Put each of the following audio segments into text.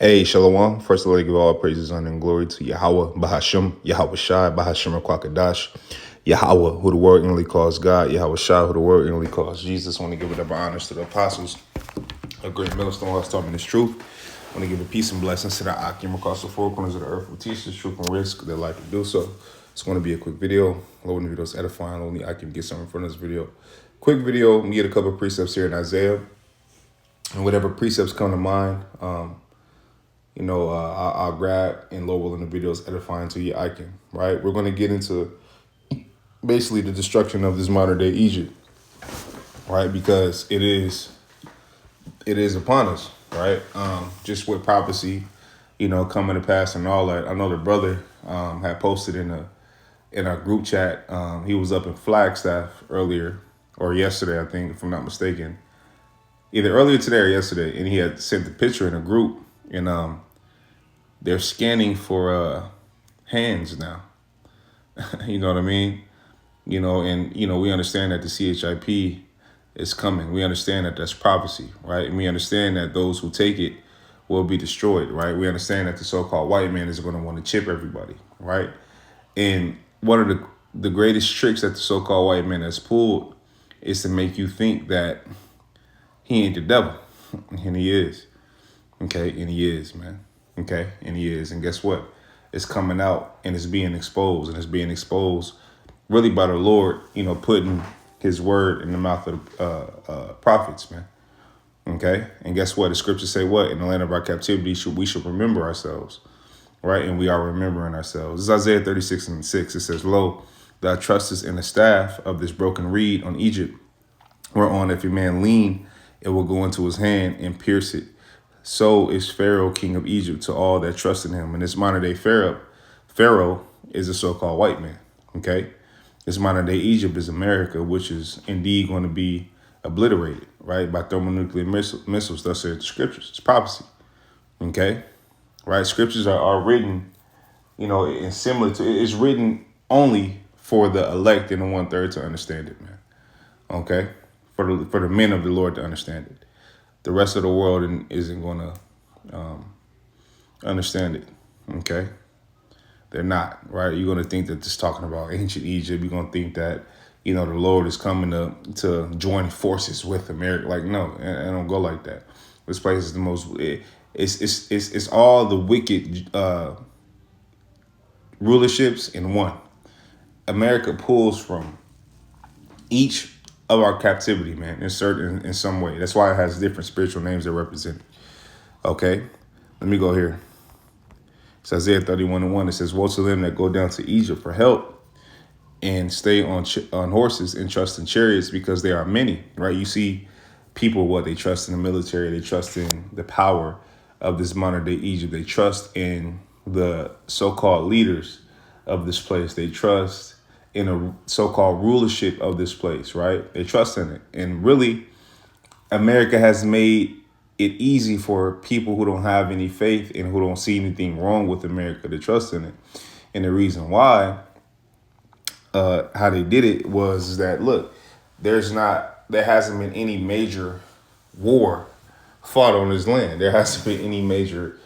Hey, Shalom. First of all, I give all praises, honor, and glory to Yahweh, Bahashim, Yahweh Shai, Bahashim, Kwakadash, Yahweh, who the world inwardly calls God, Yahweh Shai, who the world inwardly calls Jesus. I want to give it up honors to the apostles, a great millstone, who has taught me this truth. I want to give a peace and blessings to the Akim across the four corners of the earth who teach this truth and risk their life to do so. It's going to be a quick video. Lord, the video is edifying. Only I can get something from this video. Quick video, we get a couple of precepts here in Isaiah. And whatever precepts come to mind, I'll grab, and Lord willing, the video is edifying to you. I can, right? We're going to get into basically the destruction of this modern day Egypt, right? Because it is upon us, right? Just with prophecy, coming to pass and all that. I know the brother had posted in our group chat. He was up in Flagstaff earlier or yesterday, I think, if I'm not mistaken. Either earlier today or yesterday, and he had sent the picture in a group, and they're scanning for hands now. You know what I mean? We understand that the CHIP is coming. We understand that that's prophecy, right? And we understand that those who take it will be destroyed, right? We understand that the so-called white man is going to want to chip everybody, right? And one of the greatest tricks that the so-called white man has pulled is to make you think that he ain't the devil, and he is. Okay, and he is, man. Okay, and he is. And guess what? It's coming out, and it's being exposed, and it's being exposed really by the Lord, putting his word in the mouth of prophets, man. Okay, and guess what? The scriptures say what? In the land of our captivity, we should remember ourselves, right? And we are remembering ourselves. This is Isaiah 36:6. It says, "Lo, thou trustest in the staff of this broken reed on Egypt, whereon if a man lean, it will go into his hand and pierce it. So is Pharaoh, king of Egypt, to all that trust in him." And this modern day Pharaoh is a so-called white man. Okay, this modern day Egypt is America, which is indeed going to be obliterated, right, by thermonuclear missiles. Thus said the scriptures. It's prophecy. Okay, right. Scriptures are written, and similar to it's written only for the elect and the 1/3 to understand it, man. Okay, for the men of the Lord to understand it. The rest of the world isn't going to understand it, okay? They're not, right? You're going to think that this talking about ancient Egypt. You're going to think that, the Lord is coming to join forces with America. Like, no, it don't go like that. This place is the most, it's all the wicked rulerships in one. America pulls from each of our captivity, man, in some way. That's why it has different spiritual names that represent it. Okay, let me go here. It's Isaiah 31:1. It says, "Woe to them that go down to Egypt for help and stay on horses and trust in chariots, because there are many." Right? You see people, they trust in the military. They trust in the power of this modern day Egypt. They trust in the so-called leaders of this place. They trust in a so-called rulership of this place, right? They trust in it. And really, America has made it easy for people who don't have any faith and who don't see anything wrong with America to trust in it. And the reason why, how they did it was that, look, there hasn't been any major war fought on this land. There hasn't been any major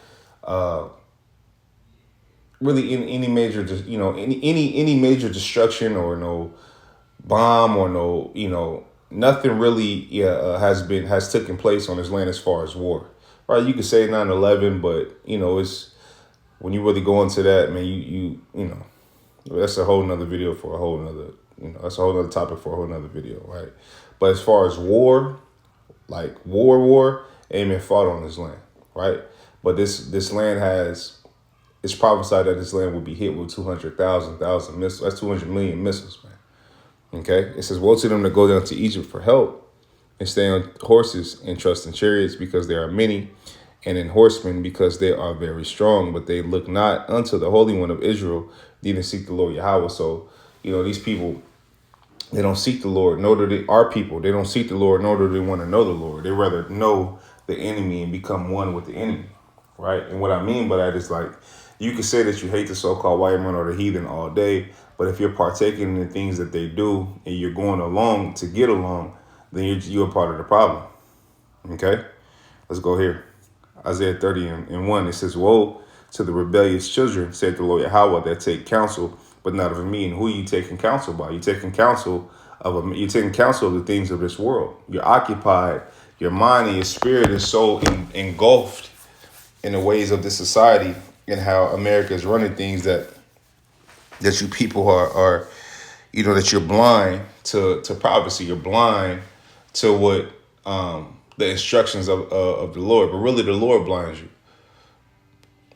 any major, any major destruction, or no bomb, or no, nothing really has taken place on this land as far as war, right? You could say 9/11, but it's when you really go into that, man, you that's a whole nother video for a whole nother, that's a whole nother topic for a whole nother video, right? But as far as war, like war, ain't been fought on this land, right? But this land it's prophesied that this land will be hit with 200,000 missiles. That's 200 million missiles, man. Okay? It says, "Woe to them that go down to Egypt for help and stay on horses and trust in chariots, because there are many, and in horsemen, because they are very strong. But they look not unto the Holy One of Israel, neither seek the Lord Yahweh." So, these people, they don't seek the Lord, nor do they, our people, they don't seek the Lord, nor do they want to know the Lord. They rather know the enemy and become one with the enemy, right? And what I mean by that is, like, you could say that you hate the so-called white man or the heathen all day, but if you're partaking in the things that they do and you're going along to get along, then you're part of the problem. Okay, let's go here. Isaiah 30 and 1, it says, woe to the rebellious children, said the Lord Yahweh, that take counsel, but not of me. And who are you taking counsel by? You're taking counsel you're taking counsel of the things of this world. You're occupied, your mind and your spirit is so engulfed in the ways of this society and how America is running things that you people are that you're blind to privacy. You're blind to what the instructions of the Lord. But really, the Lord blinds you.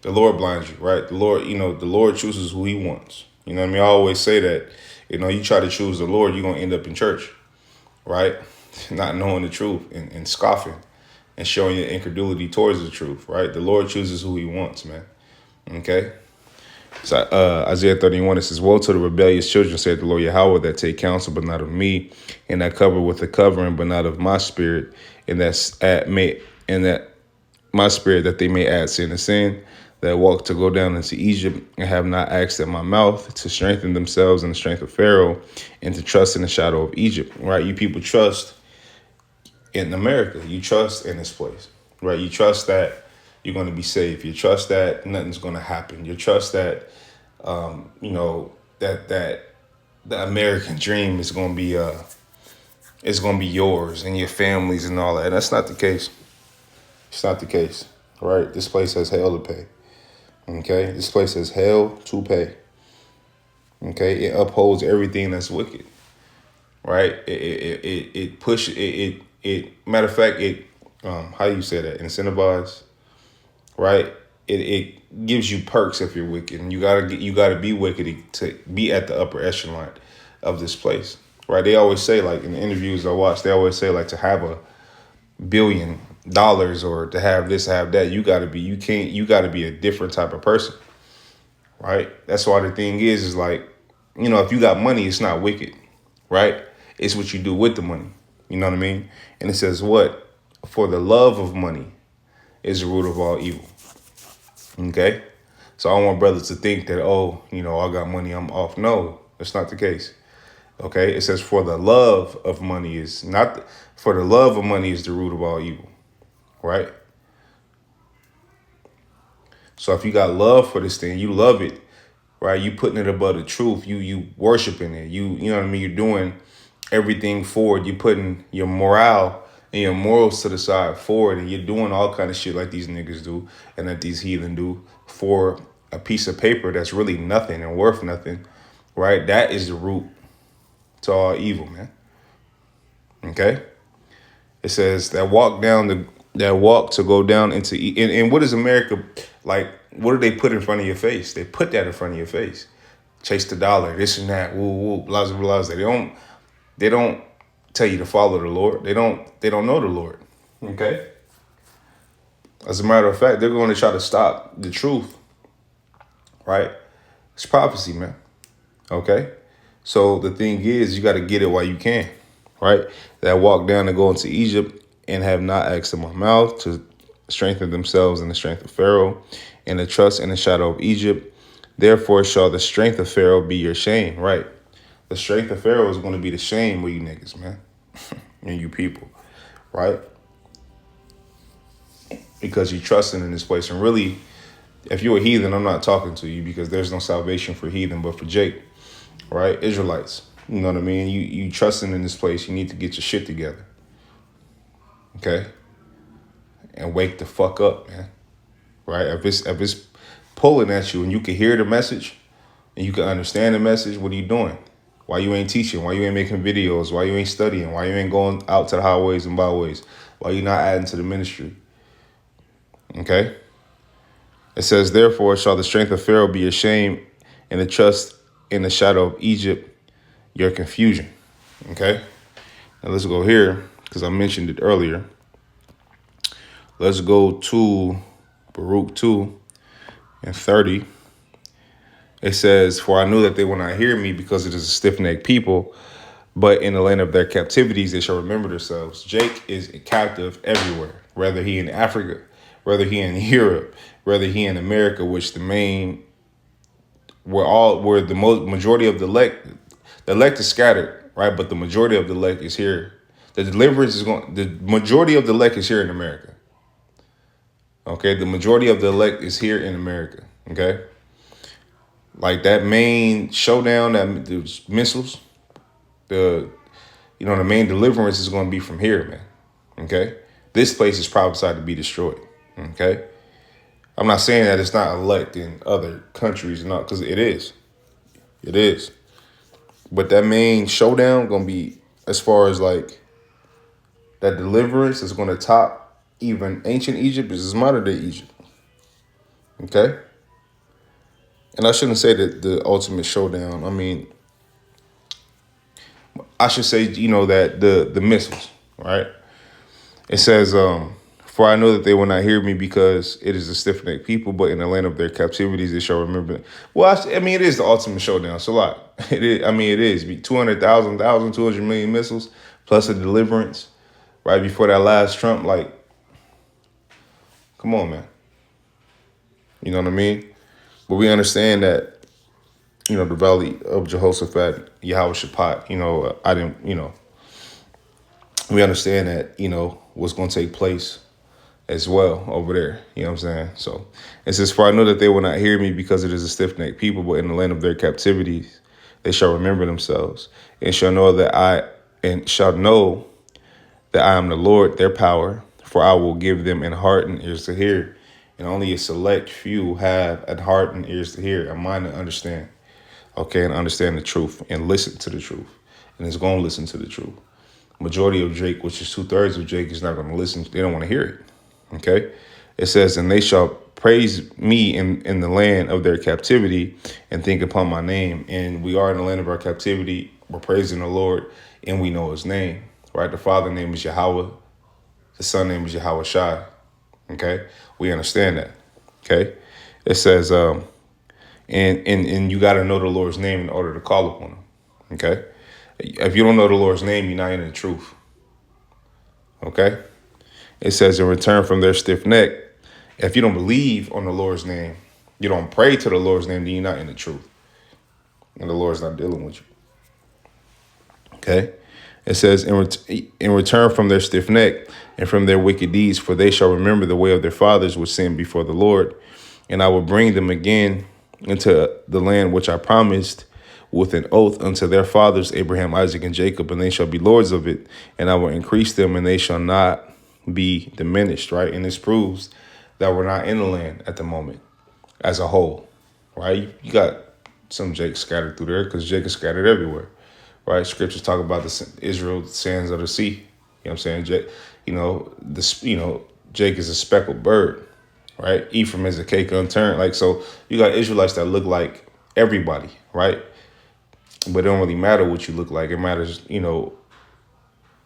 The Lord blinds you, right? The Lord, the Lord chooses who He wants. You know what I mean? I always say that. You try to choose the Lord, you're gonna end up in church, right? Not knowing the truth and scoffing and showing your incredulity towards the truth, right? The Lord chooses who He wants, man. Okay. So Isaiah 31, it says, woe to the rebellious children, said the Lord Yahweh, that take counsel, but not of me, and that cover with a covering, but not of my spirit, and that my spirit, that they may add sin to sin, that walk to go down into Egypt, and have not asked at my mouth, to strengthen themselves in the strength of Pharaoh, and to trust in the shadow of Egypt. Right? You people trust in America. You trust in this place. Right? You trust that you're going to be safe. You trust that nothing's going to happen. You trust that, that the American dream is going to be yours and your families and all that. And that's not the case. It's not the case, right? This place has hell to pay. Okay, this place has hell to pay. Okay, it upholds everything that's wicked, right? It pushes it. Matter of fact, how do you say that? Incentivize, right? It gives you perks if you're wicked, and you gotta be wicked to be at the upper echelon of this place, right? They always say, like in the interviews I watch, they always say, like, to have $1 billion or to have this, have that, you gotta be a different type of person, right? That's why the thing is like, if you got money, it's not wicked, right? It's what you do with the money. You know what I mean? And it says what? For the love of money is the root of all evil. Okay? So I don't want brothers to think that, I got money, I'm off. No, that's not the case. Okay? It says for the love of money is the root of all evil. Right? So if you got love for this thing, you love it, right? You putting it above the truth. You worshiping it. You know what I mean? You're doing everything for it. You putting your morale and your morals to the side for it, and you're doing all kind of shit like these niggas do and that these heathen do for a piece of paper that's really nothing and worth nothing, right? That is the root to all evil, man. Okay? It says that walk to go down into and what is America like? What do they put in front of your face? They put that in front of your face. Chase the dollar, this and that, woo woo, blah blah blah. They don't tell you to follow the Lord. They don't know the Lord. Okay. As a matter of fact, they're going to try to stop the truth. Right? It's prophecy, man. Okay. So the thing is, you got to get it while you can. Right? That walk down and go into Egypt and have not asked in my mouth, to strengthen themselves in the strength of Pharaoh, and to trust in the shadow of Egypt. Therefore shall the strength of Pharaoh be your shame. Right? The strength of Pharaoh is going to be the shame with you niggas, man. And you people. Right? Because you trusting in this place. And really, if you're a heathen, I'm not talking to you, because there's no salvation for heathen, but for Jake. Right? Israelites. You know what I mean? You trusting in this place. You need to get your shit together. Okay? And wake the fuck up, man. Right? If it's pulling at you and you can hear the message and you can understand the message, what are you doing? Why you ain't teaching? Why you ain't making videos? Why you ain't studying? Why you ain't going out to the highways and byways? Why you not adding to the ministry? Okay? It says, therefore shall the strength of Pharaoh be your shame, and the trust in the shadow of Egypt your confusion. Okay? Now let's go here, because I mentioned it earlier. Let's go to Baruch 2 and 30. It says, for I knew that they will not hear me, because it is a stiff-necked people, but in the land of their captivities they shall remember themselves. Jake is a captive everywhere, whether he in Africa, whether he in Europe, whether he in America, which the majority of the elect is scattered, right? But the majority of the elect is here. The majority of the elect is here in America. Okay, the majority of the elect is here in America. Okay, like that main showdown, that those missiles, the the main deliverance is going to be from here, man. Okay, this place is prophesied to be destroyed. Okay, I'm not saying that it's not elect in other countries, not because it is. But that main showdown going to be, as far as like that deliverance is going to top even ancient Egypt. This is modern day Egypt. Okay, and I shouldn't say that the ultimate showdown. I mean, I should say, that the missiles, right? It says, for I know that they will not hear me because it is a stiff-necked people, but in the land of their captivities they shall remember. Well, I mean, it is the ultimate showdown. It's a lot. It is. I mean, it is. 200,000, 200 million missiles plus a deliverance right before that last Trump. Like, come on, man. You know what I mean? But we understand that, the valley of Jehoshaphat, Yahweh Shaphat, I didn't, we understand that, what's going to take place as well over there. You know what I'm saying? So it says, for I know that they will not hear me because it is a stiff-necked people, but in the land of their captivities, they shall remember themselves and shall know that I am the Lord, their power, for I will give them an heart and ears to hear. And only a select few have a heart and ears to hear, a mind to understand. Okay, and understand the truth and listen to the truth. And it's going to listen to the truth. Majority of Jake, which is 2/3 of Jake, is not going to listen. They don't want to hear it. Okay, it says, and they shall praise me in the land of their captivity and think upon my name. And we are in the land of our captivity. We're praising the Lord and we know his name, right? The Father name is Yahweh. The Son name is Yahweh Shai. Okay, we understand that. Okay, it says, and you got to know the Lord's name in order to call upon him. Okay, if you don't know the Lord's name, you're not in the truth. Okay. It says, in return from their stiff neck, if you don't believe on the Lord's name, you don't pray to the Lord's name, then you're not in the truth. And the Lord's not dealing with you. Okay? It says, in return from their stiff neck and from their wicked deeds, for they shall remember the way of their fathers which sinned before the Lord. And I will bring them again into the land which I promised with an oath unto their fathers, Abraham, Isaac, and Jacob, and they shall be lords of it. And I will increase them, and they shall not be diminished, right? And this proves that we're not in the land at the moment as a whole, right? You got some Jake scattered through there because Jake is scattered everywhere, right? Scriptures talk about the Israel, the sands of the sea. You know what I'm saying? Jake, Jake is a speckled bird, right? Ephraim is a cake unturned. Like, so you got Israelites that look like everybody, right? But it don't really matter what you look like. It matters,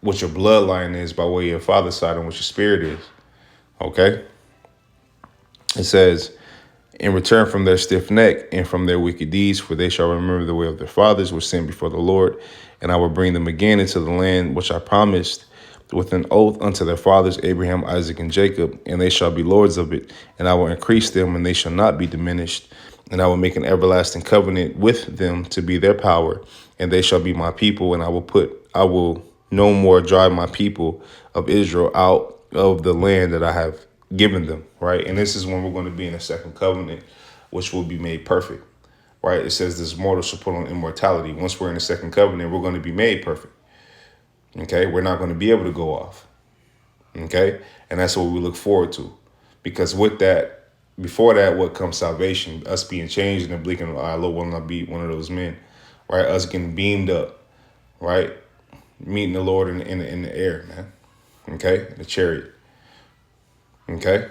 what your bloodline is by way of your father's side and what your spirit is. Okay? It says, in return from their stiff neck and from their wicked deeds, for they shall remember the way of their fathers which sinned before the Lord, and I will bring them again into the land which I promised with an oath unto their fathers, Abraham, Isaac, and Jacob, and they shall be lords of it, and I will increase them, and they shall not be diminished, and I will make an everlasting covenant with them to be their power, and they shall be my people, and I will no more drive my people of Israel out of the land that I have given them, right? And this is when we're going to be in a second covenant, which will be made perfect, right? It says this mortal shall put on immortality. Once we're in the second covenant, we're going to be made perfect. Okay, we're not going to be able to go off. Okay, and that's what we look forward to, because with that, before that, what comes salvation, us being changed in the blink of an eye. Lord will not be one of those men, right? Us getting beamed up, right? Meeting the Lord in the air, man. Okay, the chariot. Okay,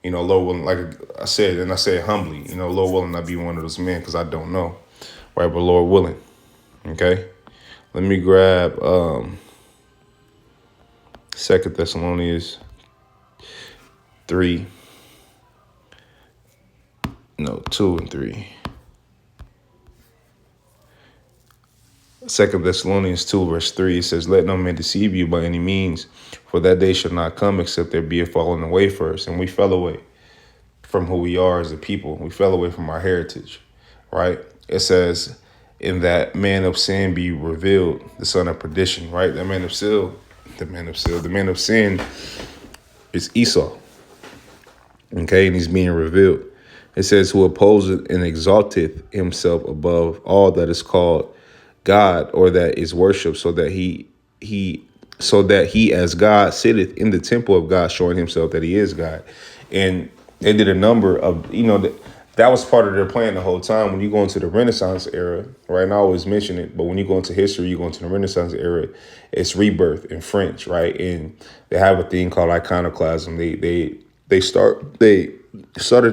Lord willing, like I said, and I say it humbly, Lord willing, not be one of those men, because I don't know, right? But Lord willing. Okay, let me grab 2 Thessalonians 2 and 3. 2 Thessalonians 2, verse 3, it says, let no man deceive you by any means, for that day shall not come except there be a falling away first. And we fell away from who we are as a people. We fell away from our heritage, right? It says, in that man of sin be revealed, the son of perdition, right? The man of sin is Esau, Okay, and he's being revealed. It says, who opposes and exalteth himself above all that is called God or that is worshipped, so that he as God sitteth in the temple of God, showing himself that he is God. And they did a number of, that was part of their plan the whole time. When you go into the Renaissance era, right? And I always mention it, but when you go into history, you go into the Renaissance era, it's rebirth in French, right? And they have a thing called iconoclasm. They started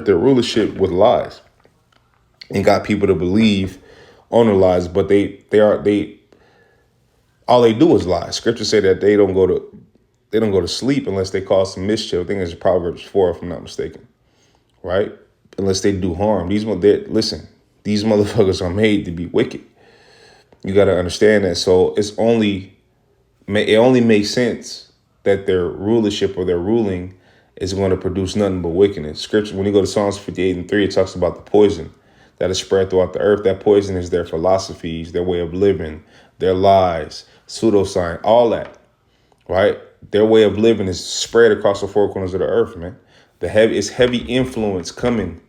their rulership with lies and got people to believe on the lies, but they all they do is lie. Scripture say that they don't go to sleep unless they cause some mischief. I think it's Proverbs 4, if I'm not mistaken, right? Unless they do harm. Listen, these motherfuckers are made to be wicked. You got to understand that. So it only makes sense that their rulership or their ruling is going to produce nothing but wickedness. Scripture, when you go to Psalms 58:3, it talks about the poison that is spread throughout the earth. That poison is their philosophies, their way of living, their lies, pseudoscience, all that, right? Their way of living is spread across the four corners of the earth, man. It's heavy influence coming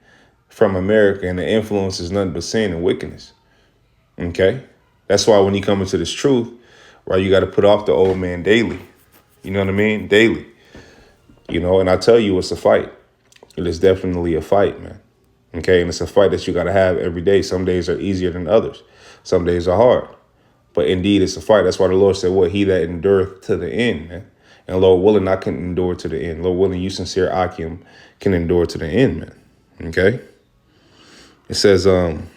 from America, and the influence is nothing but sin and wickedness. Okay? That's why when you come into this truth, right, you got to put off the old man daily. You know what I mean? Daily. And I tell you, it's a fight. It is definitely a fight, man. Okay? And it's a fight that you got to have every day. Some days are easier than others. Some days are hard. But indeed, it's a fight. That's why the Lord said, he that endureth to the end, man. And Lord willing, I can endure to the end. Lord willing, you sincere Akim can endure to the end, man. Okay? It says, and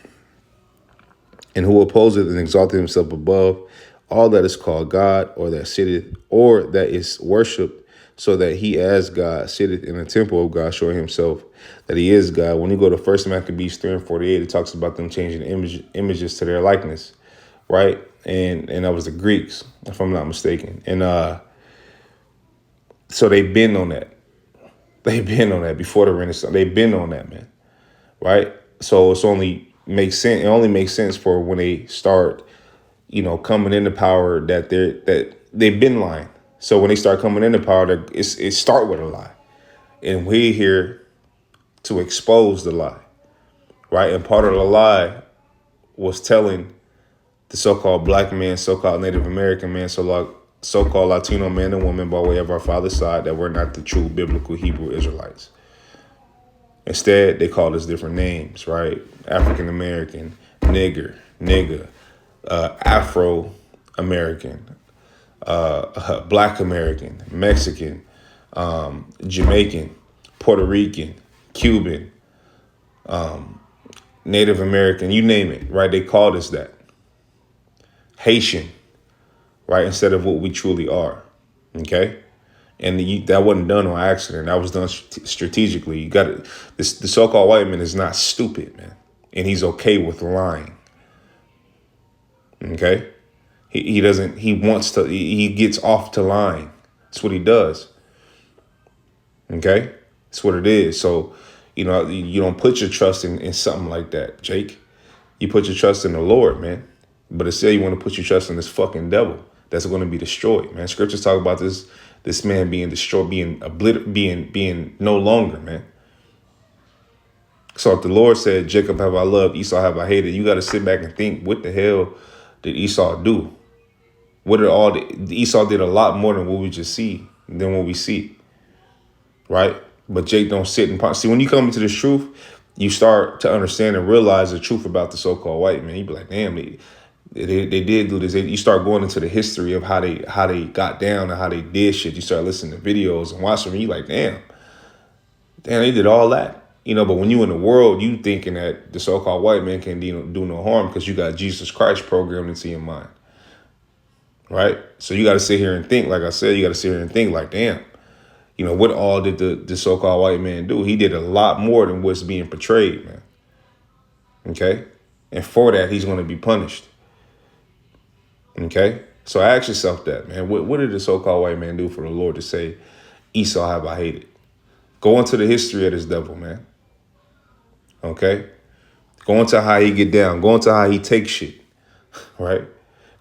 who opposeth and exalteth himself above all that is called God or that sitteth or that is worshipped, so that he as God sitteth in the temple of God, showing himself that he is God. When you go to 1 Maccabees 3:48, it talks about them changing images to their likeness, right? And that was the Greeks, if I'm not mistaken. And so they've been on that. They've been on that before the Renaissance. They've been on that, man, right? So it only makes sense for when they start, coming into power that they've been lying. So when they start coming into power, it start with a lie, and we're here to expose the lie, right? And part of the lie was telling the so-called black man, so-called Native American man, so-called Latino man and woman by way of our father's side that we're not the true biblical Hebrew Israelites. Instead, they called us different names, right? African American, nigger, Afro American, Black American, Mexican, Jamaican, Puerto Rican, Cuban, Native American, you name it, right? They called us that. Haitian, right? Instead of what we truly are, okay? And that wasn't done on accident. That was done strategically. You got it. The so-called white man is not stupid, man, and he's okay with lying. Okay, he doesn't. He wants to. He gets off to lying. That's what he does. Okay, that's what it is. So, you don't put your trust in something like that, Jake. You put your trust in the Lord, man. But instead, you want to put your trust in this fucking devil that's going to be destroyed, man. Scriptures talk about this man being destroyed, being no longer, man. So if the Lord said, Jacob have I loved, Esau have I hated, you got to sit back and think, what the hell did Esau do? Esau did a lot more than what we see, right? But Jake don't sit and see. When you come into this truth, you start to understand and realize the truth about the so-called white man. You be like, damn, they did do this. You start going into the history of how they got down and how they did shit. You start listening to videos and watching them. You like, damn, they did all that. But when you in the world, you thinking that the so-called white man can do no harm because you got Jesus Christ programmed into your mind, right? So you got to sit here and think. Like I said, you got to sit here and think like, damn, what all did the so-called white man do? He did a lot more than what's being portrayed, man. Okay? And for that, he's going to be punished. Okay? So ask yourself that, man. What did the so-called white man do for the Lord to say, Esau have I hated? Go into the history of this devil, man. Okay? Go into how he get down. Go into how he takes shit. Right?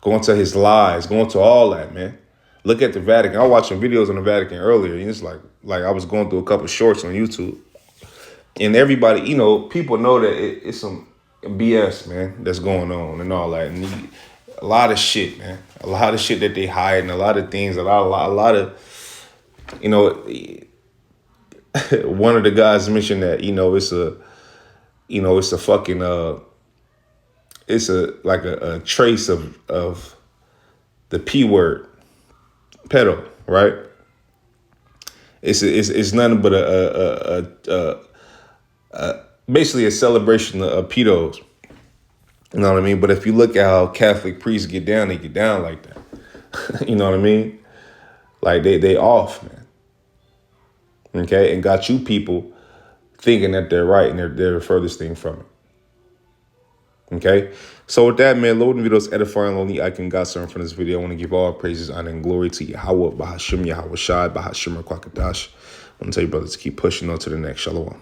Go into his lies. Go into all that, man. Look at the Vatican. I was watching videos on the Vatican earlier, and it's like I was going through a couple shorts on YouTube. And everybody, you know, people know that it's some BS, man, that's going on and all that. And a lot of shit, man. A lot of shit that they hide and a lot of things, a lot of, you know, one of the guys mentioned that, it's a fucking, it's a trace of the P word, pedo, right? It's nothing but basically a celebration of pedos. You know what I mean? But if you look at how Catholic priests get down, they get down like that. You know what I mean? Like they off, man. Okay, and got you people thinking that they're right and they're the furthest thing from it. Okay, so with that, man, loading videos edifying only I can got something from this video. I want to give all praises, honor, and glory to Yahweh, Bahashim, Yahweh Shai, Bahashim, Kwakadash. I want to tell you, brothers, to keep pushing on to the next. Shalom.